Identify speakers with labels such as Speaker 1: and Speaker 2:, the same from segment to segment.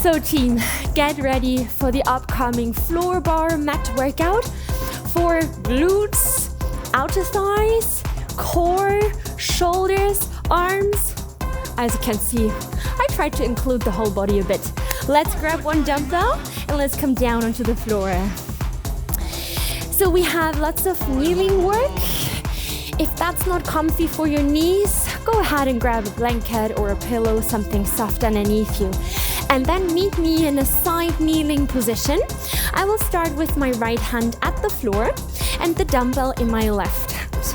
Speaker 1: So team, get ready for the upcoming floor bar mat workout for glutes, outer thighs, core, shoulders, arms. As you can see, I tried to include the whole body a bit. Let's grab one dumbbell and let's come down onto the floor. So we have lots of kneeling work. If that's not comfy for your knees, go ahead and grab a blanket or a pillow, something soft underneath you. And then meet me in a side kneeling position. I will start with my right hand at the floor and the dumbbell in my left hand.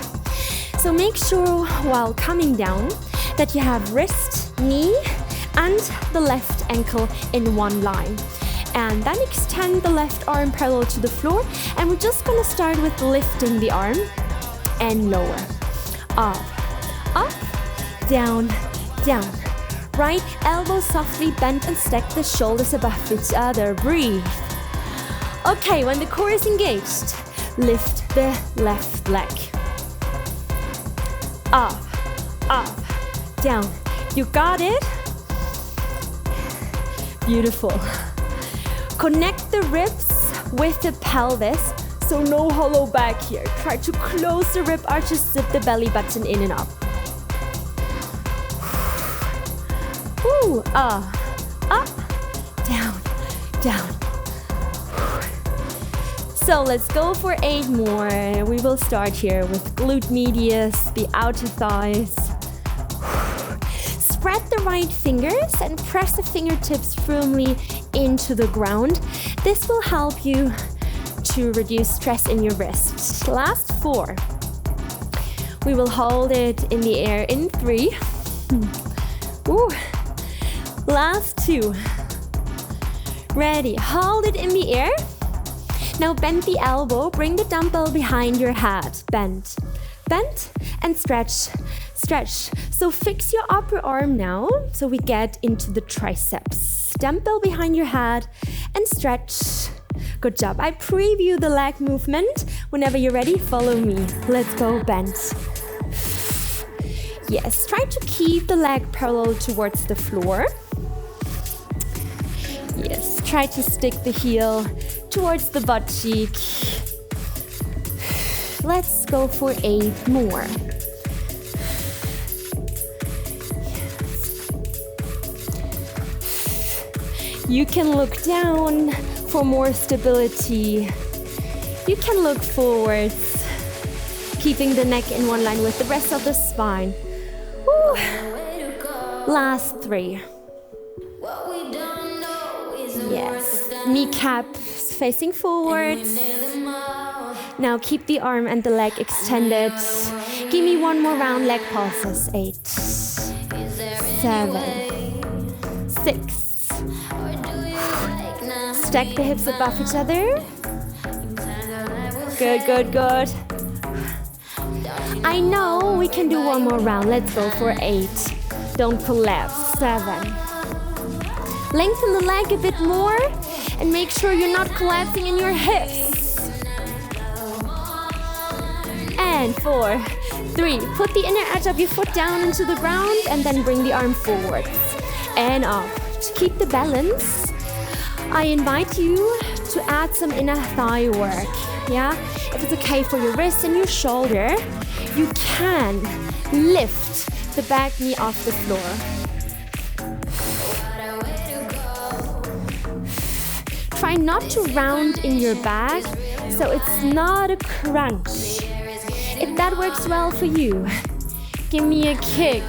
Speaker 1: So make sure while coming down that you have wrist, knee, and the left ankle in one line. And then extend the left arm parallel to the floor. And we're just gonna start with lifting the arm and lower. Up, up, down, down. Right elbow softly bent and stack the shoulders above each other. Breathe. Okay, when the core is engaged, lift the left leg. Up, up, down. You got it? Beautiful. Connect the ribs with the pelvis, so no hollow back here. Try to close the rib arches, zip the belly button in and up. Woo, up, down, down. So let's go for 8 more. We will start here with glute medius, the outer thighs. Spread the right fingers and press the fingertips firmly into the ground. This will help you to reduce stress in your wrists. Last 4. We will hold it in the air in 3. Ooh. Last 2. Ready, hold it in the air. Now bend the elbow, bring the dumbbell behind your head. Bend, bend, and stretch, stretch. So fix your upper arm now, so we get into the triceps. Dumbbell behind your head and stretch. Good job. I preview the leg movement. Whenever you're ready, follow me. Let's go, bend. Yes, try to keep the leg parallel towards the floor. Yes, try to stick the heel towards the butt cheek. Let's go for 8 more. You can look down for more stability. You can look forwards, keeping the neck in one line with the rest of the spine. Woo. Last 3. Yes, kneecaps facing forwards. Now keep the arm and the leg extended. Give me 1 more round, leg pulses. 8, 7, 6. Stack the hips above each other. Good, good, good. I know we can do 1 more round. Let's go for 8. Don't collapse. 7. Lengthen the leg a bit more and make sure you're not collapsing in your hips. And 4, 3. Put the inner edge of your foot down into the ground and then bring the arm forward and up. To keep the balance, I invite you to add some inner thigh work. Yeah? If it's okay for your wrist and your shoulder, you can lift the back knee off the floor. Try not to round in your back, so it's not a crunch. If that works well for you, give me a kick.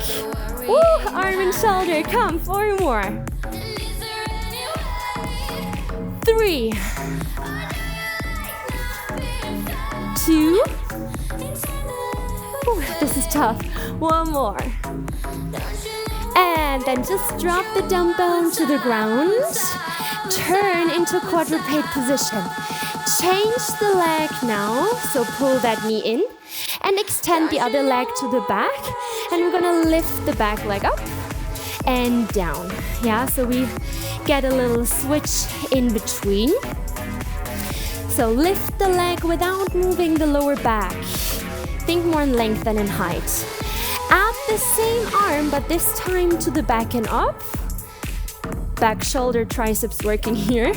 Speaker 1: Woo, arm and shoulder, come, 4 more. 3, 2. Ooh, this is tough. 1 more. And then just drop the dumbbell into the ground. Turn into quadruped position. Change the leg now. So pull that knee in and extend the other leg to the back. And we're gonna lift the back leg up and down. Yeah, so we get a little switch in between. So lift the leg without moving the lower back. Think more in length than in height. Add the same arm, but this time to the back and up. Back shoulder triceps working here.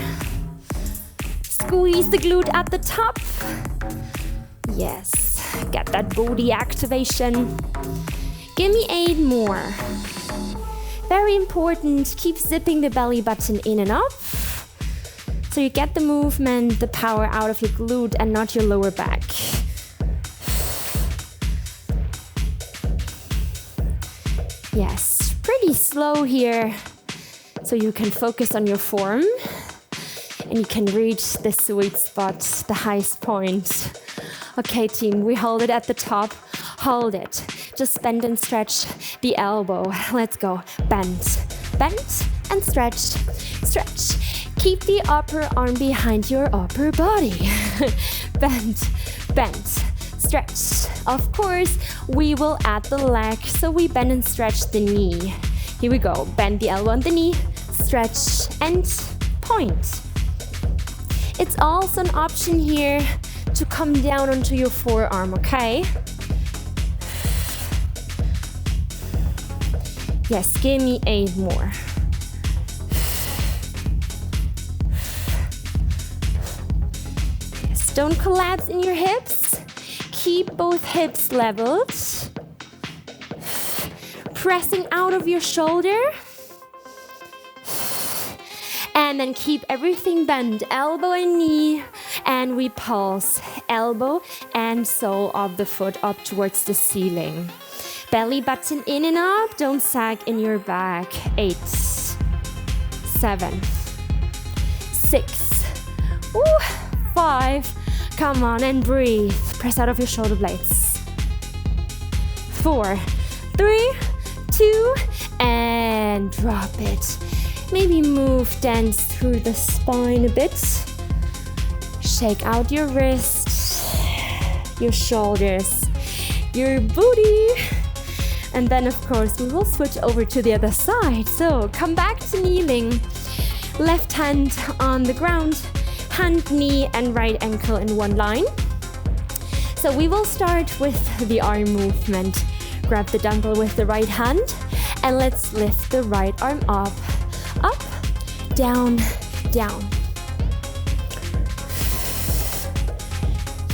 Speaker 1: Squeeze the glute at the top. Yes, get that booty activation. Give me 8 more. Very important, keep zipping the belly button in and up. So you get the movement, the power out of your glute and not your lower back. Yes, pretty slow here. So you can focus on your form and you can reach the sweet spot, the highest point. Okay, team, we hold it at the top. Hold it. Just bend and stretch the elbow. Let's go. Bend, bend and stretch, stretch. Keep the upper arm behind your upper body. Bend, bend, stretch. Of course, we will add the leg, so we bend and stretch the knee. Here we go. Bend the elbow on the knee, stretch and point. It's also an option here to come down onto your forearm, okay? Yes, give me 8 more. Yes, don't collapse in your hips. Keep both hips leveled. Pressing out of your shoulder. And then keep everything bent, elbow and knee. And we pulse, elbow and sole of the foot up towards the ceiling. Belly button in and up, don't sag in your back. 8, 7, 6, 5. Come on and breathe. Press out of your shoulder blades. 4, 3, 2, and drop it. Maybe move, dance through the spine a bit. Shake out your wrists, your shoulders, your booty. And then, of course, we will switch over to the other side. So come back to kneeling. Left hand on the ground, hand, knee, and right ankle in one line. So we will start with the arm movement. Grab the dumbbell with the right hand, and let's lift the right arm up, up, down, down.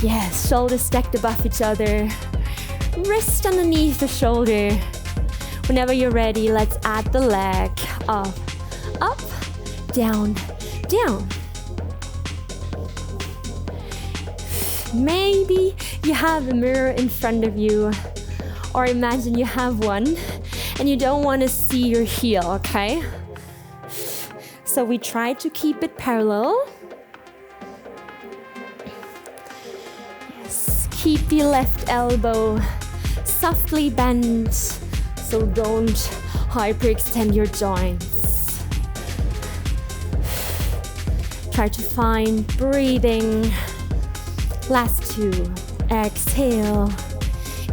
Speaker 1: Yes, shoulders stacked above each other. Wrist underneath the shoulder. Whenever you're ready, let's add the leg. Up, up, down, down. Maybe you have a mirror in front of you, or imagine you have one and you don't want to see your heel, okay? So we try to keep it parallel. Yes, keep the left elbow softly bent, so don't hyperextend your joints. Try to find breathing. Last 2. Exhale,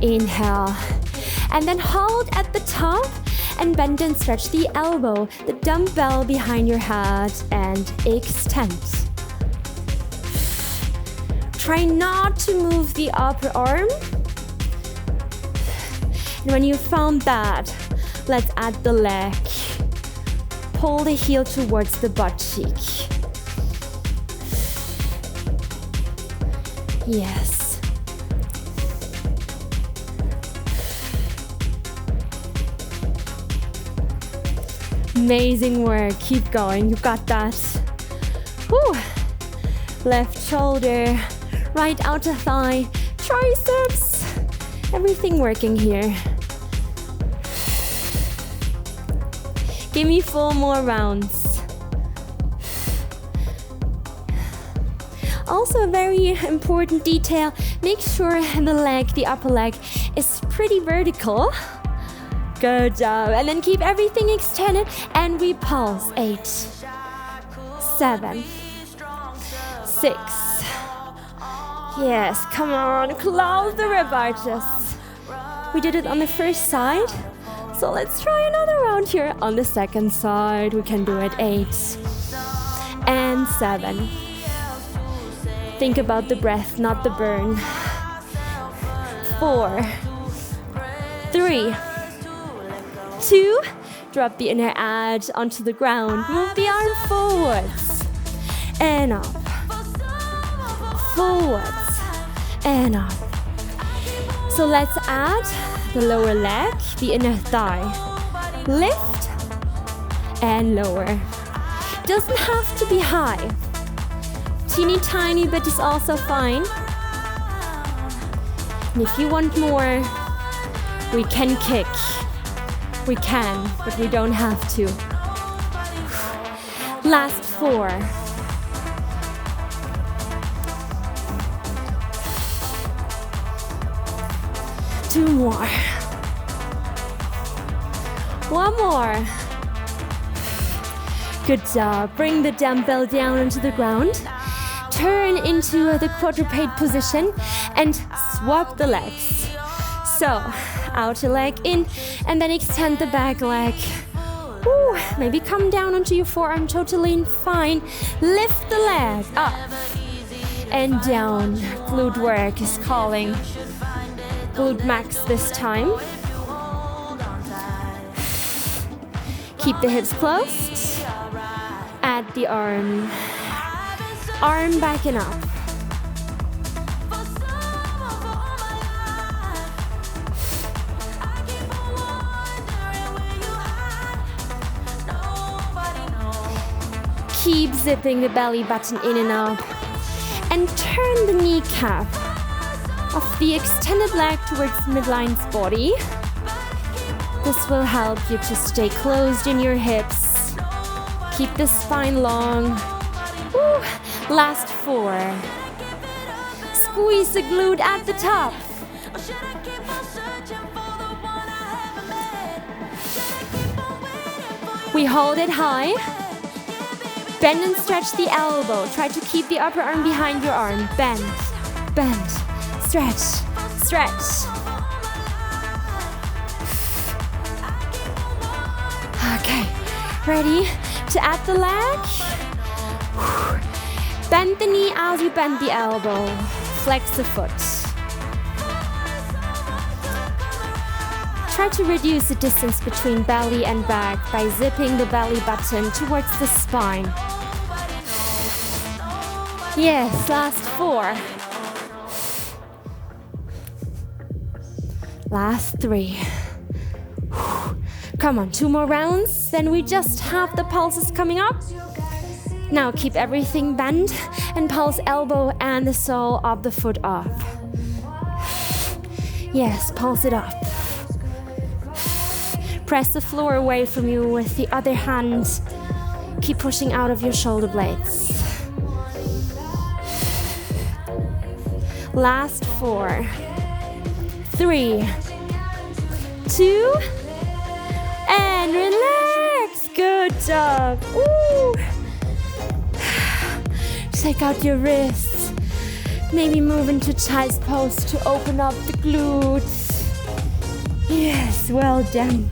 Speaker 1: inhale, and then hold at the top and bend and stretch the elbow, the dumbbell behind your head, and extend. Try not to move the upper arm. And when you found that, let's add the leg. Pull the heel towards the butt cheek. Yes. Amazing work. Keep going. You got that. Whew. Left shoulder, right outer thigh, triceps. Everything working here. Give me 4 more rounds. Also a very important detail, make sure the leg, the upper leg, is pretty vertical. Good job. And then keep everything extended and we pulse. 8, 7, 6. Yes, come on, close the rib arches. We did it on the first side. So let's try another round here on the second side. We can do it. 8 and 7. Think about the breath, not the burn. 4, 3, 2, Drop the inner edge onto the ground. Move the arm forwards and up. Forwards and up. So let's add the lower leg, the inner thigh. Lift and lower. Doesn't have to be high. Teeny tiny bit is also fine. And if you want more, we can kick. We can, but we don't have to. Last 4. Two more. One more. Good job. Bring the dumbbell down onto the ground. Turn into the quadruped position and swap the legs. So, outer leg in and then extend the back leg. Ooh, maybe come down onto your forearm, totally fine. Lift the leg up and down. Glute work is calling. Glute max this time. Keep the hips closed. Add the arm. Arm back and up. Keep zipping the belly button in and up. And turn the kneecap of the extended leg towards midline's body. This will help you to stay closed in your hips. Keep the spine long. Woo. Last 4. Squeeze the glute at the top. We hold it high. Bend and stretch the elbow. Try to keep the upper arm behind your arm. Bend, bend, stretch, stretch. Okay, ready to add the leg? Bend the knee as you bend the elbow. Flex the foot. Try to reduce the distance between belly and back by zipping the belly button towards the spine. Yes, last 4. Last 3. Come on, 2 more rounds, then we just have the pulses coming up. Now keep everything bent and pulse elbow and the sole of the foot up. Yes, pulse it up. Press the floor away from you with the other hand. Keep pushing out of your shoulder blades. Last 4, 3, 2, and relax. Good job. Ooh. Take out your wrists. Maybe move into child's pose to open up the glutes. Yes, well done.